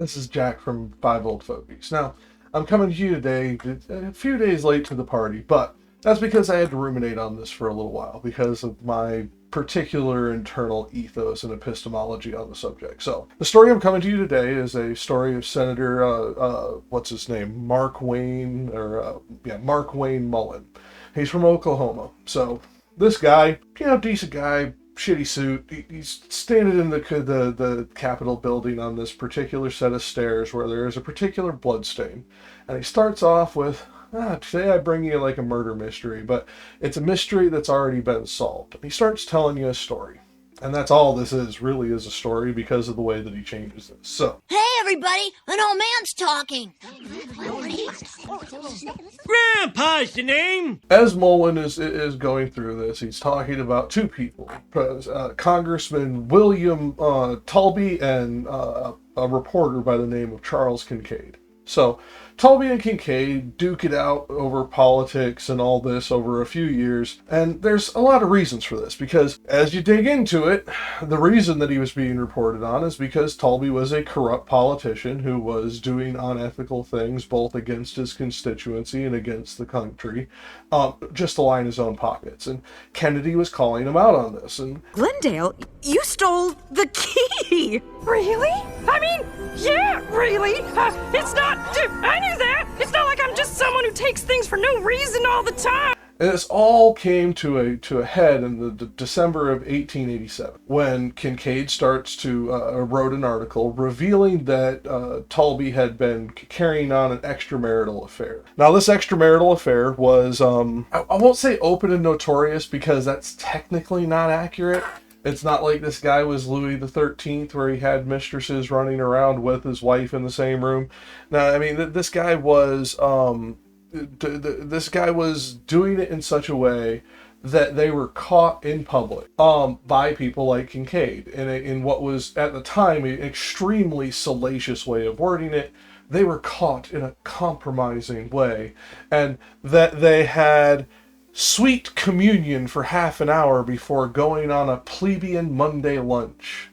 This is Jack from Five Old Fogies. Now, I'm coming to you today a few days late to the party, but that's because I had to ruminate on this for a little while because of my particular internal ethos and epistemology on the subject. So, the story I'm coming to you today is a story of Senator, what's his name? Markwayne Mullin. He's from Oklahoma. So, this guy, decent guy, shitty suit. He's standing in the Capitol building on this particular set of stairs where there is a particular bloodstain. And he starts off with, today I bring you like a murder mystery, but it's a mystery that's already been solved. And he starts telling you a story. And that's all this really is a story because of the way that he changes this. So, hey everybody, an old man's talking. Grandpa's the name. As Mullin is going through this, he's talking about two people, Congressman William Taulbee and a reporter by the name of Charles Kincaid. So, Taulbee and Kincaid duke it out over politics and all this over a few years, and there's a lot of reasons for this, because as you dig into it, the reason that he was being reported on is because Taulbee was a corrupt politician who was doing unethical things both against his constituency and against the country, just to line his own pockets, and Kennedy was calling him out on this. And Glendale, you stole the key! Really? I mean, yeah, really? It's not... I knew that! It's not like I'm just someone who takes things for no reason all the time! And this all came to a head in the December of 1887, when Kincaid starts to wrote an article revealing that Taulbee had been carrying on an extramarital affair. Now, this extramarital affair was, I won't say open and notorious because that's technically not accurate. It's not like this guy was Louis the 13th where he had mistresses running around with his wife in the same room. Now, I mean, this guy was doing it in such a way that they were caught in public by people like Kincaid in what was at the time an extremely salacious way of wording it. They were caught in a compromising way, and that they had sweet communion for half an hour before going on a plebeian Monday lunch.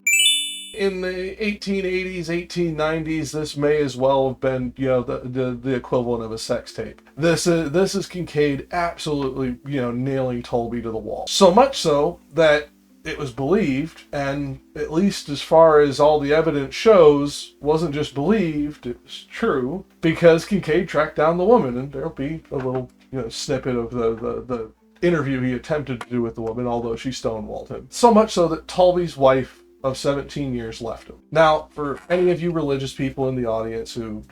In the 1880s, 1890s, this may as well have been, the equivalent of a sex tape. This is Kincaid absolutely, nailing Taulbee to the wall. So much so that it was believed, and at least as far as all the evidence shows, wasn't just believed, it was true, because Kincaid tracked down the woman, and there'll be a little snippet of the interview he attempted to do with the woman, although she stonewalled him. So much so that Taulbee's wife of 17 years left him. Now, for any of you religious people in the audience who,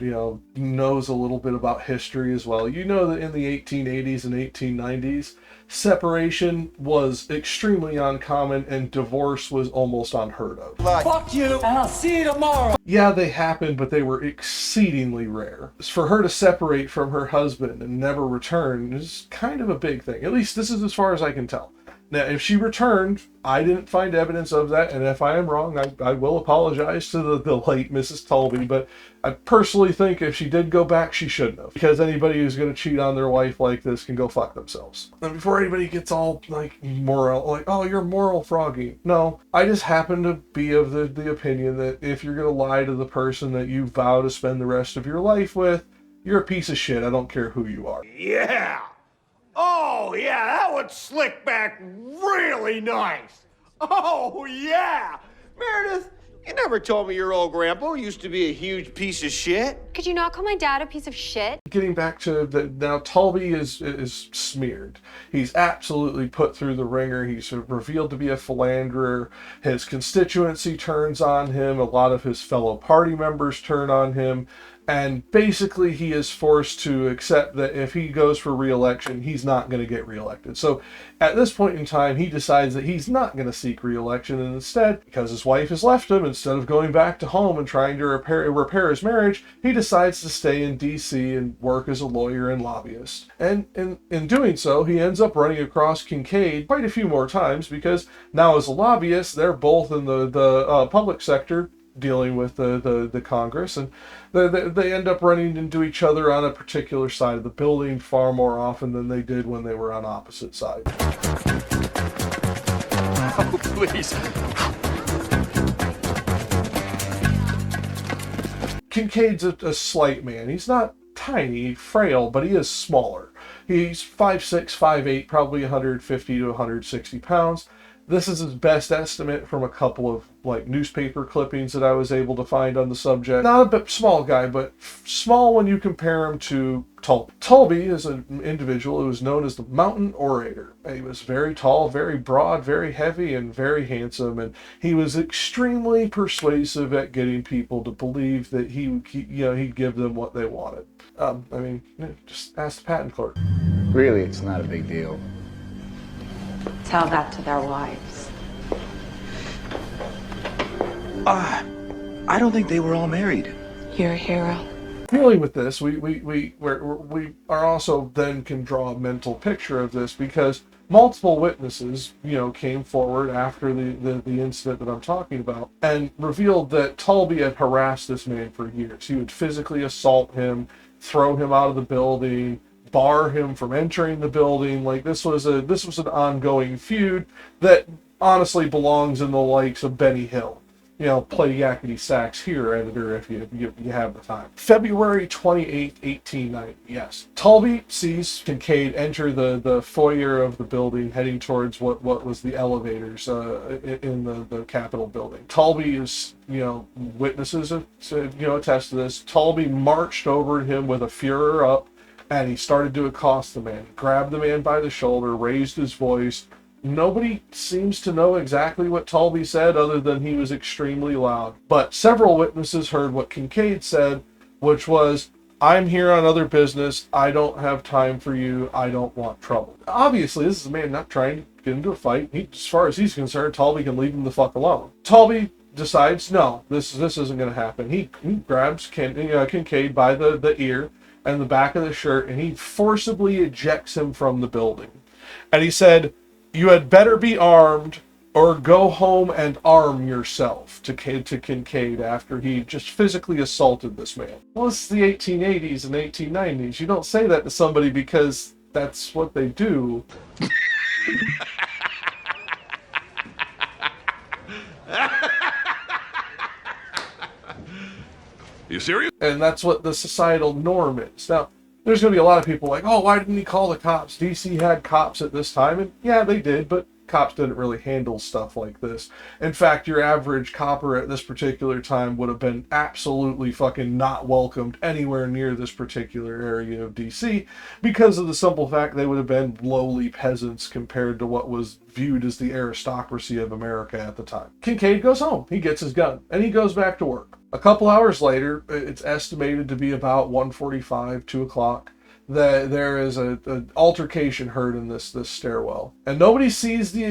knows a little bit about history as well, you know that in the 1880s and 1890s, separation was extremely uncommon and divorce was almost unheard of. Fuck you, and I'll see you tomorrow. Yeah, they happened, but they were exceedingly rare. For her to separate from her husband and never return is kind of a big thing. At least this is as far as I can tell. Now, if she returned, I didn't find evidence of that, and if I am wrong, I will apologize to the late Mrs. Taulbee, but I personally think if she did go back, she shouldn't have, because anybody who's going to cheat on their wife like this can go fuck themselves. And before anybody gets all, moral, oh, you're moral froggy. No, I just happen to be of the opinion that if you're going to lie to the person that you vow to spend the rest of your life with, you're a piece of shit. I don't care who you are. Yeah! Oh, yeah, that would slick back really nice. Oh, yeah. Meredith, you never told me your old grandpa used to be a huge piece of shit. Could you not call my dad a piece of shit? Getting back to now Taulbee is smeared. He's absolutely put through the ringer. He's revealed to be a philanderer. His constituency turns on him. A lot of his fellow party members turn on him. And basically, he is forced to accept that if he goes for re-election, he's not going to get re-elected. So at this point in time, he decides that he's not going to seek re-election. And instead, because his wife has left him, instead of going back to home and trying to repair his marriage, he decides to stay in D.C. and work as a lawyer and lobbyist. And in doing so, he ends up running across Kincaid quite a few more times, because now as a lobbyist, they're both in the public sector, dealing with the Congress, and they end up running into each other on a particular side of the building far more often than they did when they were on opposite sides. Oh, please. Kincaid's a slight man. He's not tiny, frail, but he is smaller. He's 5'6", 5'8", probably 150 to 160 pounds. This is his best estimate from a couple of newspaper clippings that I was able to find on the subject. Not a bit small guy, but small when you compare him to Taulbee. Taulbee is an individual who was known as the Mountain Orator. He was very tall, very broad, very heavy, and very handsome, and he was extremely persuasive at getting people to believe that he'd give them what they wanted. Just ask the patent clerk. Really, it's not a big deal. Tell that to their wives. I don't think they were all married. You're a hero. Dealing with this, we are also then can draw a mental picture of this, because multiple witnesses, came forward after the incident that I'm talking about and revealed that Taulbee had harassed this man for years. He would physically assault him, throw him out of the building, bar him from entering the building. This was an ongoing feud that honestly belongs in the likes of Benny Hill. Play yakety sax here, editor, if you have the time. February 28th, 1890. Yes. Taulbee sees Kincaid enter the foyer of the building, heading towards what was the elevators in the Capitol building. Taulbee is, witnesses attest to this. Taulbee marched over to him with a Fuhrer up, and he started to accost the man. He grabbed the man by the shoulder, raised his voice. Nobody seems to know exactly what Taulbee said, other than he was extremely loud. But several witnesses heard what Kincaid said, which was, "I'm here on other business. I don't have time for you. I don't want trouble." Obviously, this is a man not trying to get into a fight. As far as he's concerned, Taulbee can leave him the fuck alone. Taulbee decides, no, this isn't going to happen. He grabs Kincaid by the ear and the back of the shirt, and he forcibly ejects him from the building. And he said, "You had better be armed or go home and arm yourself," to Kincaid after he just physically assaulted this man. Well, this is the 1880s and 1890s. You don't say that to somebody because that's what they do. You serious? And that's what the societal norm is. Now, there's going to be a lot of people like, oh, why didn't he call the cops? DC had cops at this time. And yeah, they did, but cops didn't really handle stuff like this. In fact, your average copper at this particular time would have been absolutely fucking not welcomed anywhere near this particular area of DC, because of the simple fact they would have been lowly peasants compared to what was viewed as the aristocracy of America at the time. Kincaid goes home. He gets his gun, and he goes back to work. A couple hours later, it's estimated to be about 1:45, 2 o'clock, that there is an altercation heard in this stairwell, and nobody sees the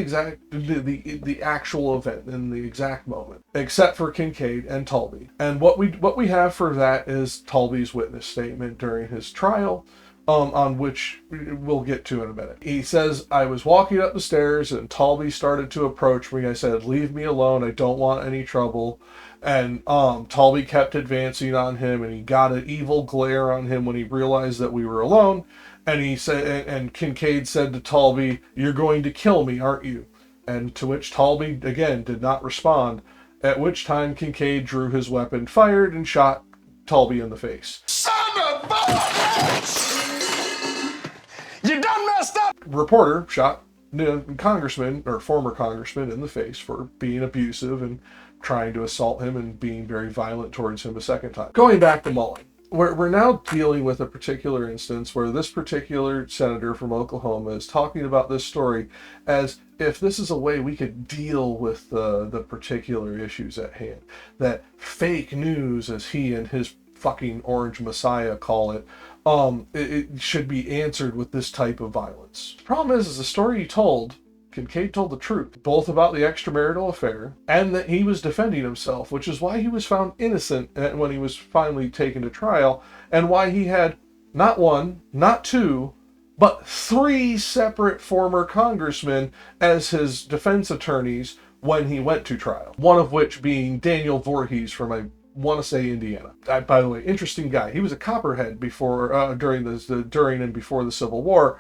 actual event in the exact moment, except for Kincaid and Taulbee. And what we have for that is Taulbee's witness statement during his trial, on which we'll get to in a minute. He says, "I was walking up the stairs and Taulbee started to approach me. I said, 'Leave me alone. I don't want any trouble.' And Taulbee kept advancing on him, and he got an evil glare on him when he realized that we were alone. And he said, and Kincaid said to Taulbee, 'You're going to kill me, aren't you?' And to which Taulbee again did not respond. At which time Kincaid drew his weapon, fired, and shot Taulbee in the face. Son of a bitch! You done messed up! Reporter shot congressman, or former congressman, in the face for being abusive and trying to assault him and being very violent towards him a second time. Going back to Mullin, we're now dealing with a particular instance where this particular senator from Oklahoma is talking about this story as if this is a way we could deal with the particular issues at hand. That fake news, as he and his fucking orange messiah call it, it should be answered with this type of violence. The problem is the story he told, Kincaid told the truth, both about the extramarital affair and that he was defending himself, which is why he was found innocent when he was finally taken to trial, and why he had not one, not two, but 3 separate former congressmen as his defense attorneys when he went to trial. One of which being Daniel Voorhees from, I want to say, Indiana. By the way, interesting guy. He was a copperhead before, during and before the Civil War,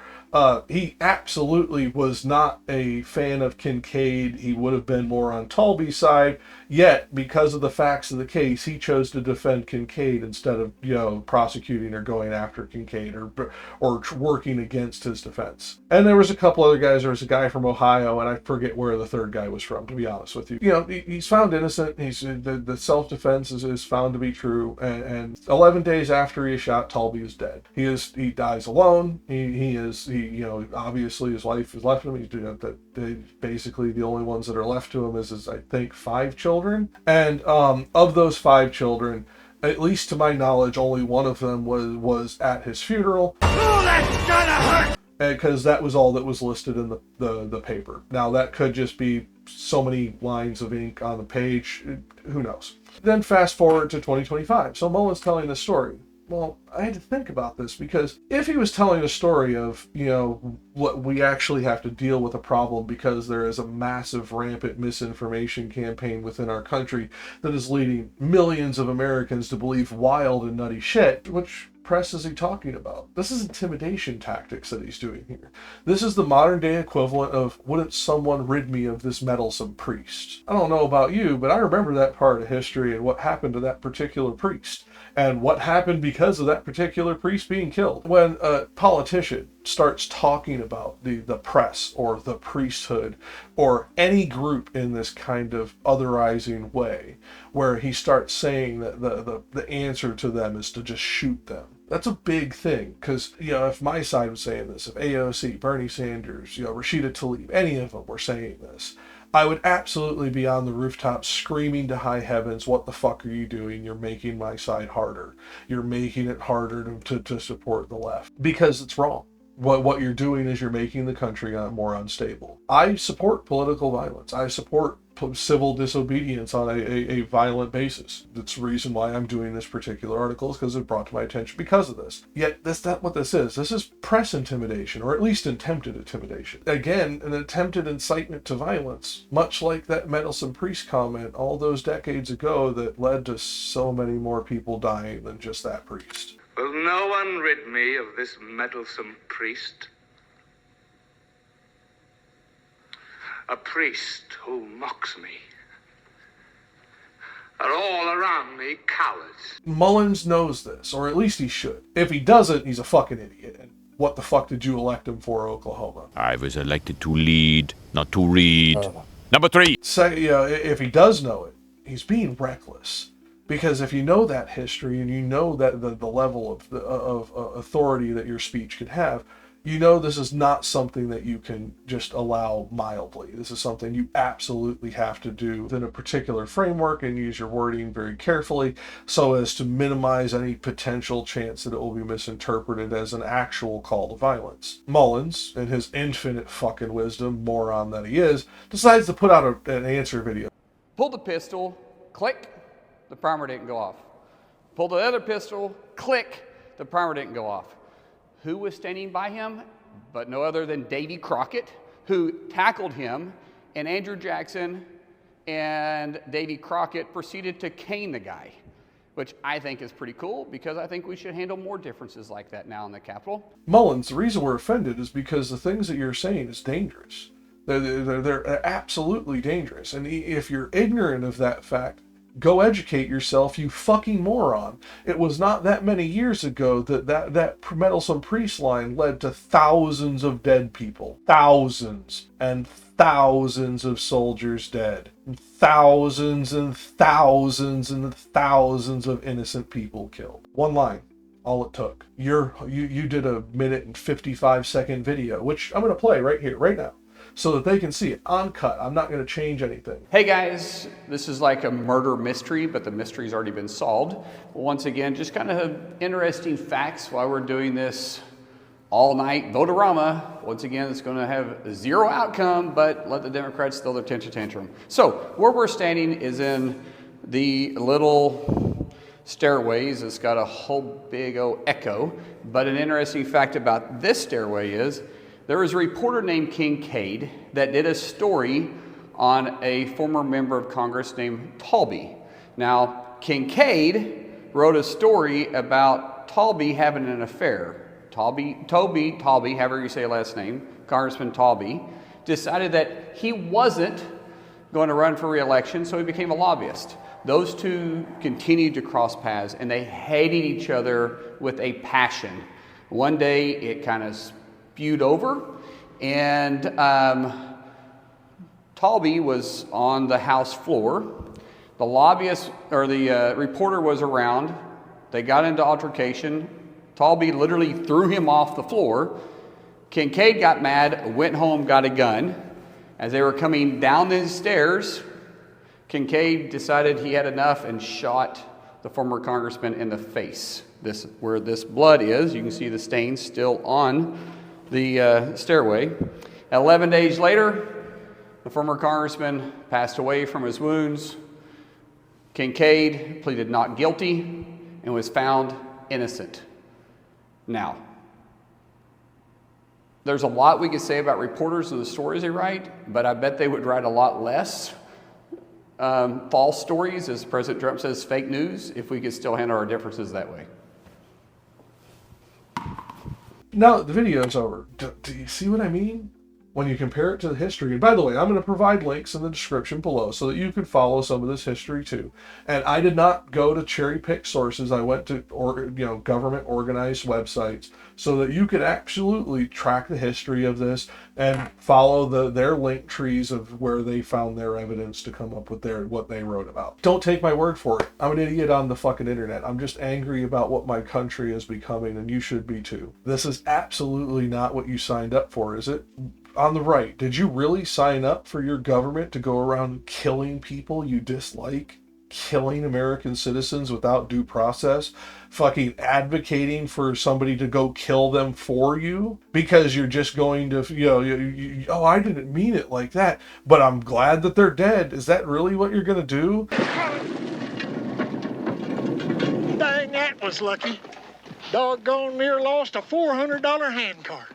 He absolutely was not a fan of Kincaid. He would have been more on Taulbee's side. Yet, because of the facts of the case, he chose to defend Kincaid instead of, prosecuting or going after Kincaid or working against his defense. And there was a couple other guys. There was a guy from Ohio, and I forget where the third guy was from, to be honest with you. He's found innocent. The self-defense is found to be true. And 11 days after he is shot, Taulbee is dead. He dies alone. Obviously his wife has left him. Basically the only ones that are left to him is I think 5 children. And of those 5 children, at least to my knowledge, only one of them was at his funeral. Oh, that's gonna hurt! Because that was all that was listed in the paper. Now that could just be so many lines of ink on the page. Who knows? Then fast forward to 2025. So Mullin's telling this story. Well, I had to think about this, because if he was telling a story of, what we actually have to deal with a problem because there is a massive rampant misinformation campaign within our country that is leading millions of Americans to believe wild and nutty shit, which press is he talking about? This is intimidation tactics that he's doing here. This is the modern day equivalent of, wouldn't someone rid me of this meddlesome priest? I don't know about you, but I remember that part of history and what happened to that particular priest and what happened because of that particular priest being killed. When a politician starts talking about the press or the priesthood or any group in this kind of otherizing way, where he starts saying that the answer to them is to just shoot them. That's a big thing, because, if my side was saying this, if AOC, Bernie Sanders, Rashida Tlaib, any of them were saying this, I would absolutely be on the rooftop screaming to high heavens, what the fuck are you doing? You're making my side harder. You're making it harder to support the left, because it's wrong. What you're doing is you're making the country more unstable. I support political violence. I support civil disobedience on a violent basis. That's the reason why I'm doing this particular article, is because it brought to my attention because of this. Yet that's not what this is. This is press intimidation, or at least attempted intimidation. Again, an attempted incitement to violence, much like that meddlesome priest comment all those decades ago that led to so many more people dying than just that priest. Will no one rid me of this meddlesome priest? A priest who mocks me. Are all around me cowards? Mullins knows this, or at least he should. If he doesn't, he's a fucking idiot. And what the fuck did you elect him for, Oklahoma? I was elected to lead, not to read. Number 3. If he does know it, he's being reckless. Because if you know that history and you know that the level of authority that your speech can have, this is not something that you can just allow mildly. This is something you absolutely have to do within a particular framework and use your wording very carefully so as to minimize any potential chance that it will be misinterpreted as an actual call to violence. Mullins, in his infinite fucking wisdom, moron that he is, decides to put out an answer video. Pulled the pistol, click. The primer didn't go off. Pulled the other pistol, click, the primer didn't go off. Who was standing by him? But no other than Davy Crockett, who tackled him, and Andrew Jackson and Davy Crockett proceeded to cane the guy, which I think is pretty cool, because I think we should handle more differences like that now in the Capitol. Mullins, the reason we're offended is because the things that you're saying is dangerous. They're absolutely dangerous. And if you're ignorant of that fact, go educate yourself, you fucking moron. It was not that many years ago that meddlesome priest line led to thousands of dead people. Thousands and thousands of soldiers dead. And thousands and thousands and thousands of innocent people killed. One line. All it took. You did a 1 and 55-second video, which I'm going to play right here, right now, so that they can see it uncut. I'm not going to change anything. Hey guys, this is like a murder mystery, but the mystery's already been solved. Once again, just kind of interesting facts while we're doing this all-night vote-a-rama. Once again, it's going to have 0 outcome, but let the Democrats throw their tantrum. So where we're standing is in the little stairways. It's got a whole big old echo, but an interesting fact about this stairway is there was a reporter named Kincaid that did a story on a former member of Congress named Taulbee. Now, Kincaid wrote a story about Taulbee having an affair. Taulbee, however you say your last name, Congressman Taulbee, decided that he wasn't going to run for re-election, so he became a lobbyist. Those two continued to cross paths, and they hated each other with a passion. One day, it kind of spewed over, and Taulbee was on the House floor. The lobbyist, or the reporter was around. They got into altercation. Taulbee literally threw him off the floor. Kincaid got mad, went home, got a gun. As they were coming down the stairs, Kincaid decided he had enough and shot the former congressman in the face. Where this blood is, you can see the stains still on the stairway. 11 days later, the former congressman passed away from his wounds. Kincaid pleaded not guilty and was found innocent. Now, there's a lot we could say about reporters and the stories they write, but I bet they would write a lot less false stories, as President Trump says, fake news, if we could still handle our differences that way. Now that the video's over, do you see what I mean? When you compare it to the history, and by the way, I'm going to provide links in the description below so that you can follow some of this history too. And I did not go to cherry pick sources. I went to government organized websites so that you could absolutely track the history of this and follow their link trees of where they found their evidence to come up with what they wrote about. Don't take my word for it. I'm an idiot on the fucking internet. I'm just angry about what my country is becoming, and you should be too. This is absolutely not what you signed up for, is it? On the right, did you really sign up for your government to go around killing people you dislike? Killing American citizens without due process? Fucking advocating for somebody to go kill them for you? Because you're just going to, oh, I didn't mean it like that, but I'm glad that they're dead. Is that really what you're going to do? Dang, that was lucky. Doggone near lost a $400 hand cart.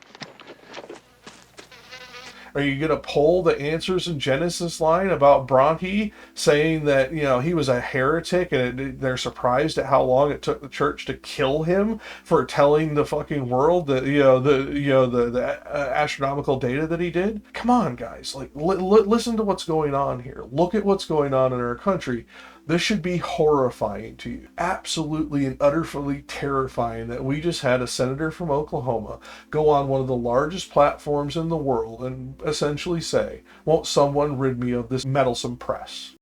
Are you going to pull the Answers in Genesis line about Bronte saying that, he was a heretic and they're surprised at how long it took the church to kill him for telling the fucking world that, the astronomical data that he did? Come on, guys. Listen to what's going on here. Look at what's going on in our country. This should be horrifying to you. Absolutely and utterly terrifying that we just had a senator from Oklahoma go on one of the largest platforms in the world and essentially say, won't someone rid me of this meddlesome press?